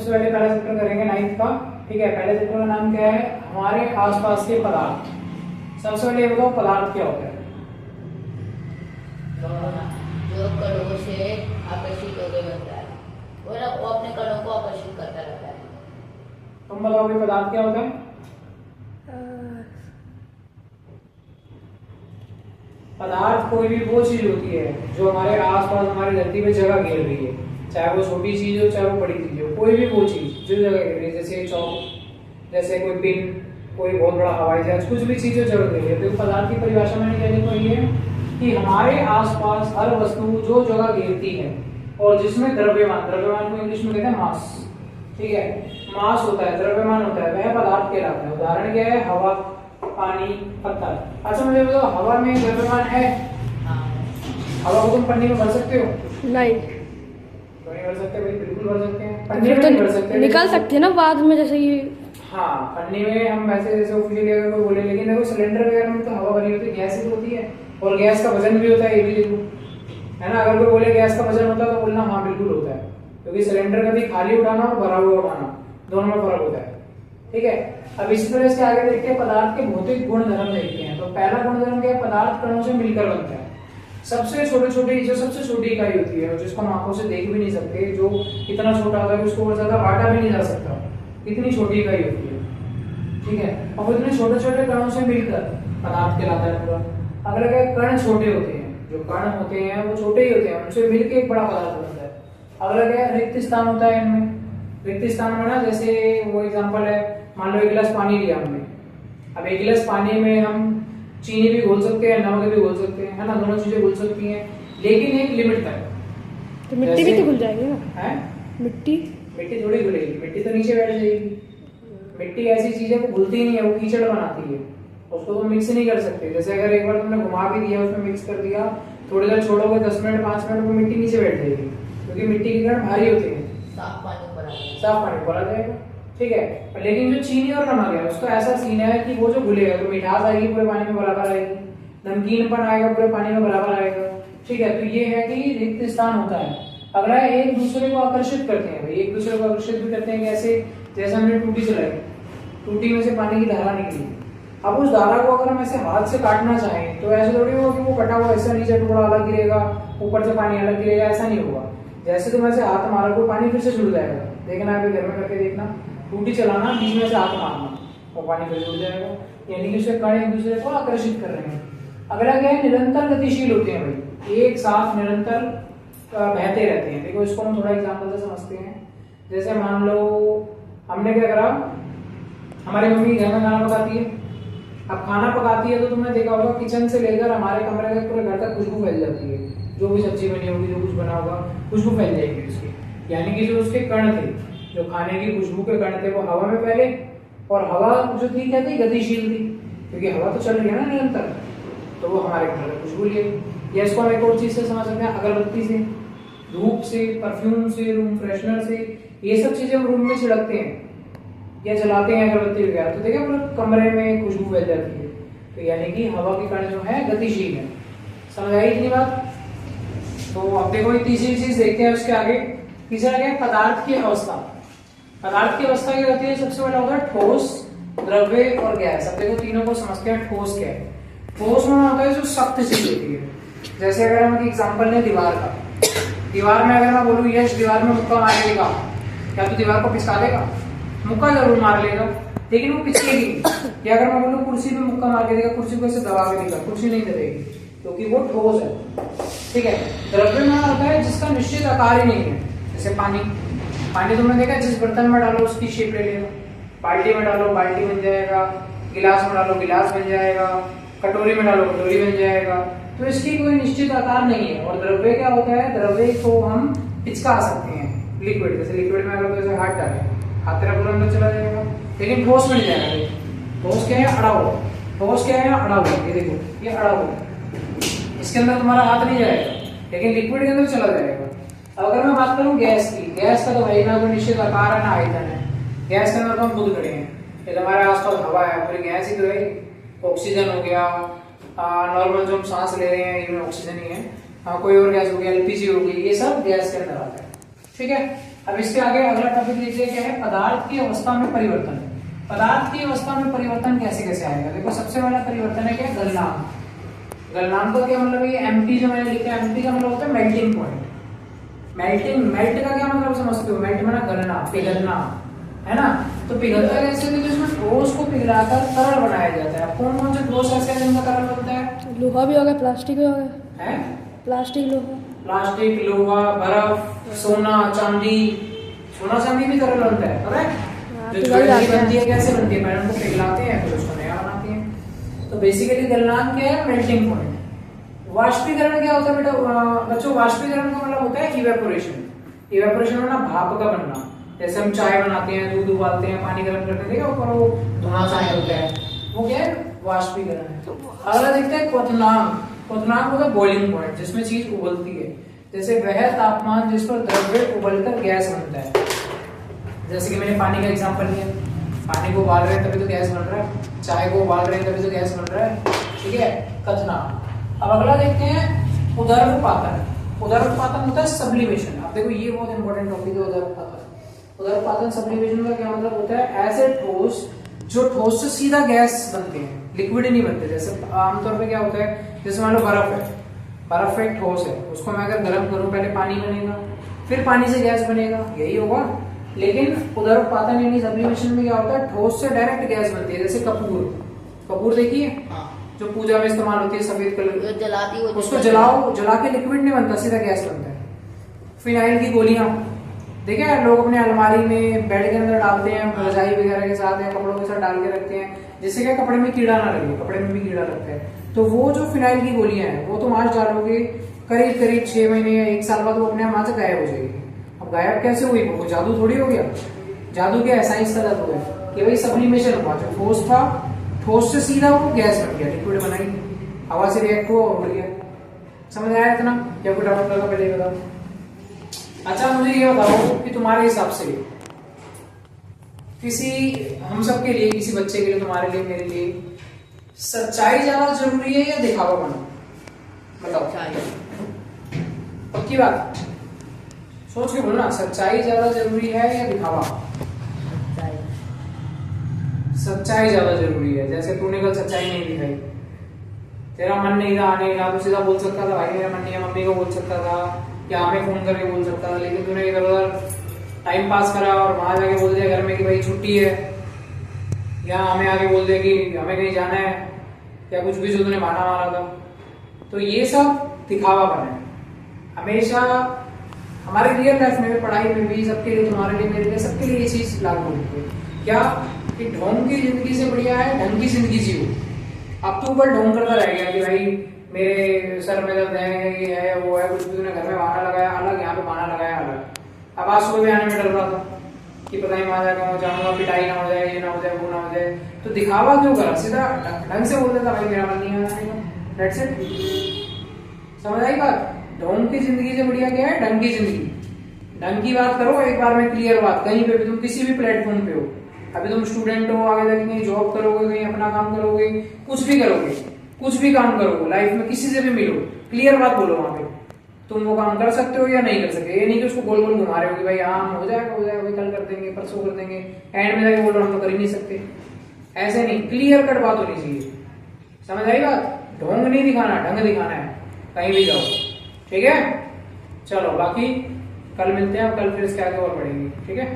सबसे पहले पहला चैप्टर करेंगे 9th का। ठीक है, पहले चैप्टर का नाम क्या है? हमारे आसपास के पदार्थ। सबसे पहले ये बताओ पदार्थ क्या होता है? जो कणों से आकर्षित होकर बनता है, वो अपने कणों को आकर्षित करता रहता है। तुम बताओ भाई पदार्थ क्या होता है? पदार्थ कोई भी वो चीज होती है जो हमारे आसपास हमारी धरती पे जगह घेर रही है, चाहे वो छोटी चीज हो चाहे वो बड़ी चीज हो, कोई भी वो चीज जो जगह घेर रही है, जैसे चौक, जैसे कोई पिन, कोई बहुत बड़ा हवाई जहाज, कुछ भी चीज जो जगह घेर रही है। तो पदार्थ की परिभाषा मैंने कहने को ये है कि हमारे आसपास हर वस्तु जो जगह घेरती है और जिसमें द्रव्यमान, द्रव्यमान को इंग्लिश में कहते हैं मास। ठीक है, मास होता है, द्रव्यमान होता है, वह पदार्थ कहलाता है। उदाहरण क्या है? हवा, पानी, पत्थर। अच्छा मुझे बताओ, हवा में द्रव्यमान है? हवा को तुम पन्नी में भर सकते हो? नहीं। तो नहीं भर सकते भाई, बिल्कुल भर सकते हैं। पन्नी में तो नहीं भर सकते, निकल सकते हैं ना बाद में, जैसे ये। हाँ, पन्नी में हम वैसे जैसे ऑफिशियली अगर कोई बोले, लेकिन देखो सिलेंडर वगैरह में तो हवा भरी होती है, गैस ही तो होती है, और गैस का वजन भी होता है, ये भी देखो, है ना। अगर कोई बोले गैस का वजन होता है तो बोलना हाँ बिल्कुल होता है, क्योंकि सिलेंडर कभी खाली उठाना और भरा हुआ उठाना दोनों में फर्क होता है। ठीक है, अब इसी तरह से आगे देखते हैं पदार्थ के भौतिक गुण धर्म देखते हैं। तो पहला गुण धर्म क्या है? पदार्थ कणों से मिलकर बनता है। सबसे छोटी छोटी, जो सबसे छोटी इकाई होती है, जिसको हम आंखों से देख भी नहीं सकते, जो इतना छोटा होता है कि उसको और ज्यादा बांटा भी नहीं जा सकता, इतनी छोटी इकाई होती है। ठीक है, और वो इतने छोटे छोटे कणों से मिलकर पदार्थ कहलाता है पूरा। अगर क्या कण छोटे होते हैं, जो कण होते हैं वो छोटे ही होते हैं, उनसे मिलकर एक बड़ा पदार्थ बनता है। अगर क्या रिक्त स्थान होता है इनमें, रिक्त स्थान में ना, जैसे वो एग्जांपल है, मान लो एक गिलास पानी लिया हमने, अब एक गिलास पानी में हम चीनी भी घोल सकते हैं, नमक भी घोल सकते हैं, है ना, दोनों चीजें घुल सकती हैं, लेकिन एक लिमिट तक। तो मिट्टी भी तो घुल जाएगी ना? है, मिट्टी मिट्टी थोड़ी घुलेगी, मिट्टी तो नीचे बैठ जाएगी। मिट्टी ऐसी चीज है वो घुलती ही नहीं है, वो कीचड़ बनाती है, उसको तो मिक्स नहीं कर सकते। जैसे अगर एक बार तुमने घुमा भी दिया, उसमें मिक्स कर दिया, थोड़ी देर छोड़ोगे 10 मिनट 5 मिनट, वो मिट्टी नीचे बैठ जाएगी, क्योंकि मिट्टी के कण भारी होते हैं, साफ पानी भरा साफ पानी भरा जाएगा। ठीक है, लेकिन जो चीनी और नमक है उसका ऐसा सीन है कि वो जो घुलेगा तो मिठास आएगी पूरे पानी में बराबर आएगी, नमकीनपन आएगा पूरे पानी में बराबर आएगा। ठीक है, तो ये है कि रिक्त स्थान होता है। अगला एक दूसरे को आकर्षित करते हैं भाई, एक दूसरे को आकर्षित भी करते हैं। कैसे? जैसे हमने टूटी चलाई, टूटी में से पानी की धारा निकली, अब उस धारा को अगर हम ऐसे हाथ से काटना चाहें तो ऐसे थोड़ी होगा कि वो कटा हुआ ऐसा नीचे टुकड़ा अलग गिरेगा, ऊपर से पानी अलग गिरेगा, ऐसा नहीं होगा। जैसे तुम ऐसे हाथ मारोगे पानी फिर से जुड़ जाएगा। देखना अभी घर में करके देखना, टूटी चलाना, बीच में से हाथ मारना, वो पानी फिर जुड़ जाएगा। यानी कि उसके कण एक दूसरे को आकर्षित कर रहे हैं। अगला क्या है? निरंतर गतिशील होते हैं भाई, एक साथ निरंतर बहते रहते हैं। देखो इसको हम थोड़ा एग्जांपल से समझते हैं। जैसे मान लो हमने क्या करा, हमारी मम्मी घर में खाना पकाती है, अब खाना पकाती है तो तुमने देखा होगा किचन से लेकर हमारे कमरे तक पूरे घर तक खुशबू फैल जाती है। जो भी सब्जी बनी होगी, जो कुछ बना होगा, खुशबू फैल जाएगी उसकी। यानी कि जो उसके कण थे, जो खाने की खुशबू के कण थे, वो हवा में फैले, और हवा जो थी क्या थी? गतिशील थी, क्योंकि हवा तो चल रही है ना निरंतर, तो वो हमारे कमरे में खुशबू लिए। या इसको हम एक और चीज से समझ सकते हैं, अगरबत्ती से, धूप से, परफ्यूम से, रूम फ्रेशनर से, ये सब चीजें हम रूम में छिड़कते हैं या जलाते हैं अगरबत्ती वगैरह, तो देखिए पूरे कमरे में खुशबू फैल जाती है। तो यानी कि हवा के कण जो है गतिशील है। समझ आई इतनी बात? तो अब देखो ये तीसरी चीज देखते हैं उसके आगे। तीसरा क्या है? पदार्थ की अवस्था। पदार्थ की अवस्था क्या होती है? सबसे पहला होता है ठोस, द्रव्य और गैस। अब देखो तीनों को समझते हैं। ठोस क्या है? ठोस में होता है जो सख्त चीज होती है। जैसे अगर हम एग्जाम्पल लें दीवार का, दीवार में अगर मैं बोलूँ यश दीवार में मुक्का मार देगा, क्या तो दीवार को पिचका देगा? मुक्का जरूर मार लेगा, लेकिन वो पिचकेगी। या अगर मैं बोलूँ कुर्सी पे मुक्का मार के देगा, कुर्सी को ऐसे दबा के देगा, कुर्सी नहीं दबेगी, क्योंकि वो ठोस है। ठीक है, द्रव्यमान होता है जिसका निश्चित आकार ही नहीं है। जैसे पानी, पानी तुमने देखा जिस बर्तन में डालो उसकी शेप ले लेगा, बाल्टी में डालो बाल्टी बन जाएगा, गिलास में डालो गिलास बन जाएगा, कटोरी में डालो कटोरी बन जाएगा। तो इसकी कोई निश्चित आकार नहीं है। और द्रव्य क्या होता है? द्रव्य को हम पिचका सकते हैं। लिक्विड, जैसे लिक्विड में अगर तो हाथ डालें, हाथ तेरा पूरा अंदर चला जाएगा, लेकिन ठोस में नहीं जाएगा। ठोस क्या है? अड़ा हुआ। ठोस क्या है? अड़ा हुआ। ये देखो ये अड़ा हुआ, इसके अंदर तुम्हारा हाथ नहीं जाएगा, लेकिन लिक्विड के अंदर चला जाएगा। अब अगर मैं बात करूं गैस की, गैस का तो भाई ना कोई निश्चित आकार है ना आयतन है। गैस के अंदर तो हम खुद खड़े हैं, ये हमारे आसपास हवा है, पूरी गैस ही तो है। ऑक्सीजन हो गया, नॉर्मल जो हम सांस ले रहे हैं ये ऑक्सीजन ही है, कोई और गैस हो गया, एलपीजी हो गई, ये सब गैस के अंदर आता है। ठीक है, अब इसके आगे अगला टॉपिक लीजिए, क्या है, पदार्थ की अवस्था में परिवर्तन। पदार्थ की अवस्था में परिवर्तन कैसे कैसे आएगा? देखो सबसे पहला परिवर्तन है क्या, गलनांक। गलनांक का क्या मतलब है, एमटी जो मैंने लिखा है, एमटी का मतलब होता है मेल्टिंग पॉइंट। मेल्ट का क्या मतलब समझते हो? मेल्ट माना गलना, पिघलना, है ना। तो पिघलता कैसे, तो जिसमें ठोस को पिघलाकर तरल बनाया जाता है। कौन कौन से ठोस ऐसे हैं जिनका तरल बनता है? लोहा भी हो गया, प्लास्टिक भी हो गया, है प्लास्टिक लोहा। प्लास्टिक, लोहा, बर्फ, सोना, चांदी। सोना चांदी भी तरल बनता है, करेक्ट। जो ज्वेलरी बनती है कैसे बनती है, पहले उनको पिघलाते हैं फिर उसको नया बनाते हैं। तो बेसिकली गलनांक क्या है, मेल्टिंग पॉइंट। वाष्पीकरण क्या होता है बेटा, बच्चों वाष्पीकरण का मतलब होता है इवेपोरेशन। इवेपोरेशन में ना भाप का बनना, जैसे हम चाय बनाते हैं, दूध उबालते हैं, पानी गर्म करते हैं, देखा ऊपर वो धुआं सा निकलता है, वो क्या है, वाष्पीकरण है। अगला देखते हैं क्वथनांक। क्वथनांक होता है बॉइलिंग पॉइंट, जिसमें चीज उबलती है। जैसे वह तापमान जिस पर द्रव्य उबलकर गैस बनता है। जैसे कि मैंने पानी का एग्जांपल लिया, पानी को उबाल रहे हैं तभी तो गैस बन रहा है, चाय को उबाल रहे हैं तभी तो गैस बन रहा है, ठीक है, क्वथनांक। अब अगला देखते हैं उदरपातन। उदरपातन होता है सब्लिमेशन। अब देखो ये बहुत इंपॉर्टेंट टॉपिक है, उदरपातन। उदरपातन सब्लिमेशन का क्या मतलब होता है, ऐसे ठोस जो ठोस से सीधा गैस बनते हैं, लिक्विड नहीं बनते। जैसे आमतौर पे क्या होता है, जैसे मान लो बर्फ है, बर्फ एक ठोस है, उसको मैं अगर गर्म करूं, पहले पानी बनेगा, फिर पानी से गैस बनेगा, यही होगा। लेकिन उदरपातन यानी सब्लिमेशन में क्या होता है, ठोस से डायरेक्ट गैस बनती है। जैसे कपूर, कपूर देखिए जो पूजा में इस्तेमाल होती है, सफेद कलर, जलाती हो, उसको जलाओ, जला के लिक्विड नहीं बनता, सीधा गैस बनता है। फिनाइल की गोलियां देखे हैं लोग अपने अलमारी में, बेड के अंदर डालते हैं, रजाई वगैरह के साथ या कपड़ों के साथ डाल के रखते हैं, जिससे क्या कपड़े में कीड़ा ना लगे। कपड़े में भी कीड़ा लगता है, तो वो जो फिनाइल की गोलियां हैं वो तुम आज डालोगे, करीब करीब 6 महीने या 1 साल बाद वो अपने आप वहां से गायब हो जाएगी। अब गायब कैसे हुई, वो जादू थोड़ी हो गया। जादू क्या है, साइंस का जादू है कि भाई सब्लिमेशन हुआ, जो ठोस था, ठोस से सीधा वो गैस बन गया, लिक्विड बनाई, हवा से रिएक्ट हुआ और बढ़ गया। समझ आया इतना, या कोई डाउट लगा पहले बताओ। अच्छा मुझे ये बताओ कि तुम्हारे हिसाब से किसी, हम सब के लिए, किसी बच्चे के लिए, तुम्हारे लिए, मेरे लिए, सच्चाई ज्यादा जरूरी है या दिखावा बना? बताओ, पक्की बात सोच के बोलना, सच्चाई ज्यादा जरूरी है या दिखावा? सच्चाई ज्यादा जरूरी है। जैसे तूने कल सच्चाई नहीं दिखाई, तेरा मन नहीं था आने का, तो सीधा बोल सकता था भाई मेरा मन नहीं है, मम्मी को बोल सकता था या हमें फोन करके बोल सकता था। लेकिन तूने इधर उधर टाइम पास करा और वहां जाके बोल दिया घर में कि भाई छुट्टी है, या हमें आगे बोल दिया कि हमें कहीं जाना है, या कुछ भी जो तूने बहाना मारा था। तो ये सब दिखावा बना है। हमेशा हमारे रियल लाइफ में, पढ़ाई में भी, सबके लिए, तुम्हारे लिए, मेरे लिए, सबके लिए ये चीज लागू होती है क्या, कि ढोंग की जिंदगी से बढ़िया है ढंग की जिंदगी जियो। अब तू ऊपर ढोंग करता रह गया कि भाई मेरे सर में दर्द है, ये है, वो है, कुछ भी तूने घर में बहाना लगाया अलग, यहाँ पे बहाना लगाया अलग। अब आज सुबह भी आने में डर रहा था कि पता नहीं वहां जाकर मैं जाऊंगा, पिटाई ना हो जाए, ये ना हो जाए, वो ना हो जाए। तो दिखावा क्यों करा, सीधा ढंग से बोल देता भाई मेरा मन नहीं है, दैट्स इट। समझ आई बात? ढोंग की जिंदगी से बढ़िया क्या है, ढंग की जिंदगी। ढंग की बात करो, एक बार में क्लियर बात, कहीं पे भी तुम किसी भी प्लेटफॉर्म पे हो, अभी तुम स्टूडेंट हो, आगे जाके कहीं जॉब करोगे, कहीं अपना काम करोगे, कुछ भी करोगे, कुछ भी काम करोगे लाइफ में, किसी से भी मिलो, क्लियर बात बोलो वहां पे, तुम वो काम कर सकते हो या नहीं कर सकते। ये नहीं कि उसको गोल गोल घुमा रहे हो कि भाई हाँ हो जाएगा, हो जाएगा, कल कर देंगे, परसों कर देंगे, एंड में जाके बोल रहे हम तो कर ही नहीं सकते। ऐसे नहीं, क्लियर कट बात होनी चाहिए। समझ आई बात? ढोंग नहीं दिखाना, ढंग दिखाना है कहीं भी जाओ, ठीक है। चलो बाकी कल मिलते हैं, कल फिर इसके आगे और बढ़ेंगे, ठीक है।